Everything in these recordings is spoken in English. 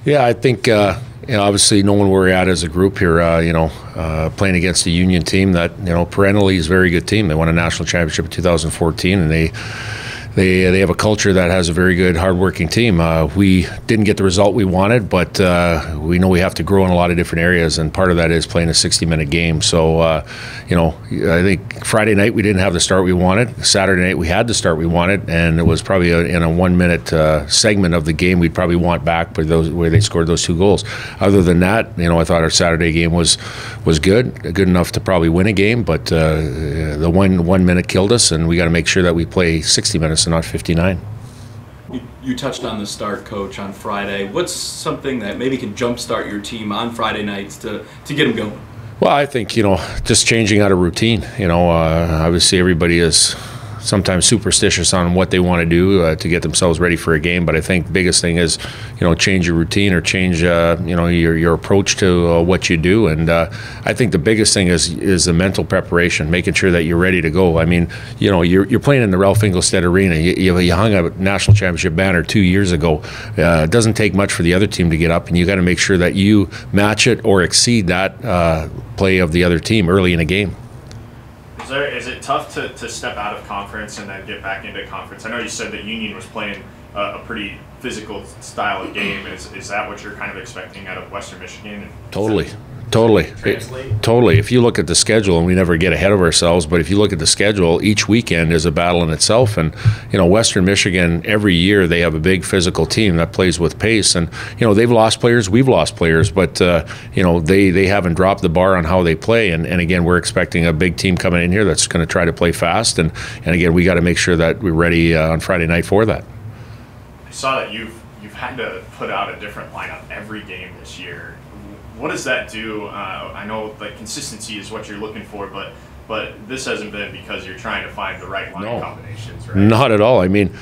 Yeah, I think obviously knowing where we're at as a group here, playing against a Union team that perennially is a very good team. They won a national championship in 2014, and they have a culture that has a very good, hardworking team. We didn't get the result we wanted, but we know we have to grow in a lot of different areas, and part of that is playing a 60-minute game. So, I think Friday night we didn't have the start we wanted. Saturday night we had the start we wanted, and it was probably in a 1-minute segment of the game we'd probably want back, but where they scored those 2 goals. Other than that, I thought our Saturday game was good enough to probably win a game, but the 1 minute killed us, and we got to make sure that we play 60 minutes and not 59. You touched on the start, Coach, on Friday. What's something that maybe can jumpstart your team on Friday nights to get them going? Well, I think, just changing out a routine. Obviously everybody is sometimes superstitious on what they want to do to get themselves ready for a game, but I think the biggest thing is, change your routine or change, your approach to what you do. And I think the biggest thing is the mental preparation, making sure that you're ready to go. I mean, you're playing in the Ralph Engelstad Arena. You hung a national championship banner 2 years ago. It doesn't take much for the other team to get up, and you got to make sure that you match it or exceed that play of the other team early in a game. Is it tough to step out of conference and then get back into conference? I know you said that Union was playing a pretty physical style of game. Is that what you're kind of expecting out of Western Michigan? Totally. Translate? Totally. If you look at the schedule, and we never get ahead of ourselves, but if you look at the schedule, each weekend is a battle in itself. And, Western Michigan, every year they have a big physical team that plays with pace. And, they've lost players, we've lost players, but, they haven't dropped the bar on how they play. And again, we're expecting a big team coming in here that's going to try to play fast. And again, we got to make sure that we're ready on Friday night for that. I saw that you've had to put out a different lineup every game this year. What does that do? I know consistency is what you're looking for, but this hasn't been because you're trying to find the right line combinations, right? Not at all. I mean,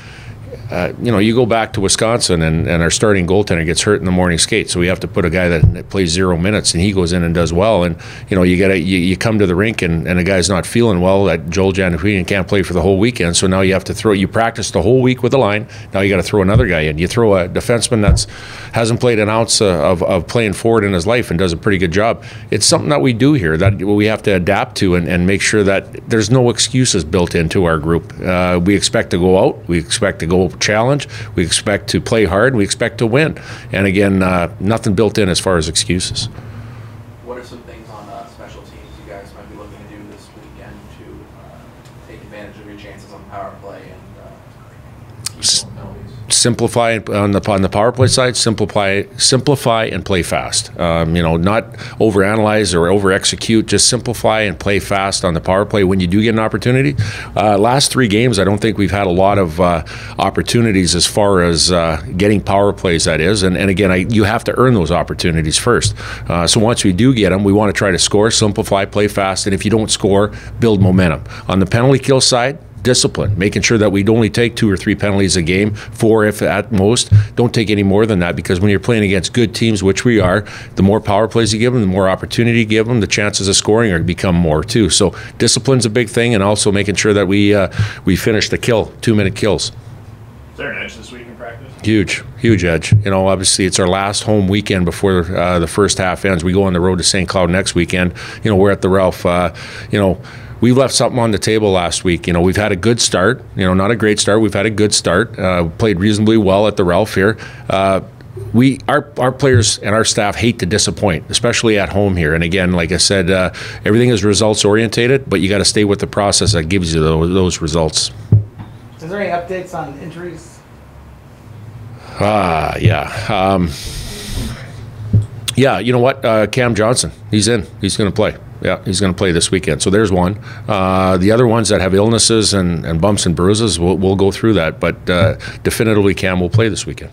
you go back to Wisconsin and our starting goaltender gets hurt in the morning skate, so we have to put a guy that plays 0 minutes, and he goes in and does well. And you come to the rink and a guy's not feeling well. That Joel Janufrian can't play for the whole weekend, so now you have to you practice the whole week with the line. Now you got to throw another guy in. You throw a defenseman that hasn't played an ounce of playing forward in his life and does a pretty good job. It's something that we do here that we have to adapt to and make sure that there's no excuses built into our group. We expect to go out. We expect to go challenge. We expect to play hard. We expect to win. And again, nothing built in as far as excuses. What are some things on special teams you guys might be looking to do this weekend to take advantage of your chances on power play and keep penalties? Simplify on the power play side. Simplify and play fast. Not overanalyze or over execute. Just simplify and play fast on the power play when you do get an opportunity. Last 3 games, I don't think we've had a lot of opportunities as far as getting power plays. That is, and again, you have to earn those opportunities first. So once we do get them, we want to try to score, simplify, play fast, and if you don't score, build momentum. On the penalty kill side, discipline, making sure that we'd only take 2 or 3 penalties a game, 4 if at most. Don't take any more than that, because when you're playing against good teams, which we are, the more power plays you give them, the more opportunity you give them, the chances of scoring are become more too. So discipline's a big thing, and also making sure that we finish the kill, 2-minute kills. Is there an edge this week in practice? Huge edge. Obviously it's our last home weekend before the first half ends. We go on the road to St. Cloud next weekend. We're at the Ralph. We left something on the table last week. We've had a good start. Not a great start. We've had a good start. Played reasonably well at the Ralph here. Our players and our staff hate to disappoint, especially at home here. And again, like I said, everything is results orientated, but you got to stay with the process that gives you those results. Is there any updates on injuries? Yeah. Yeah, you know what? Cam Johnson, he's in. He's going to play. Yeah, he's going to play this weekend. So there's one. The other ones that have illnesses and bumps and bruises, we'll go through that. But definitively, Cam will play this weekend.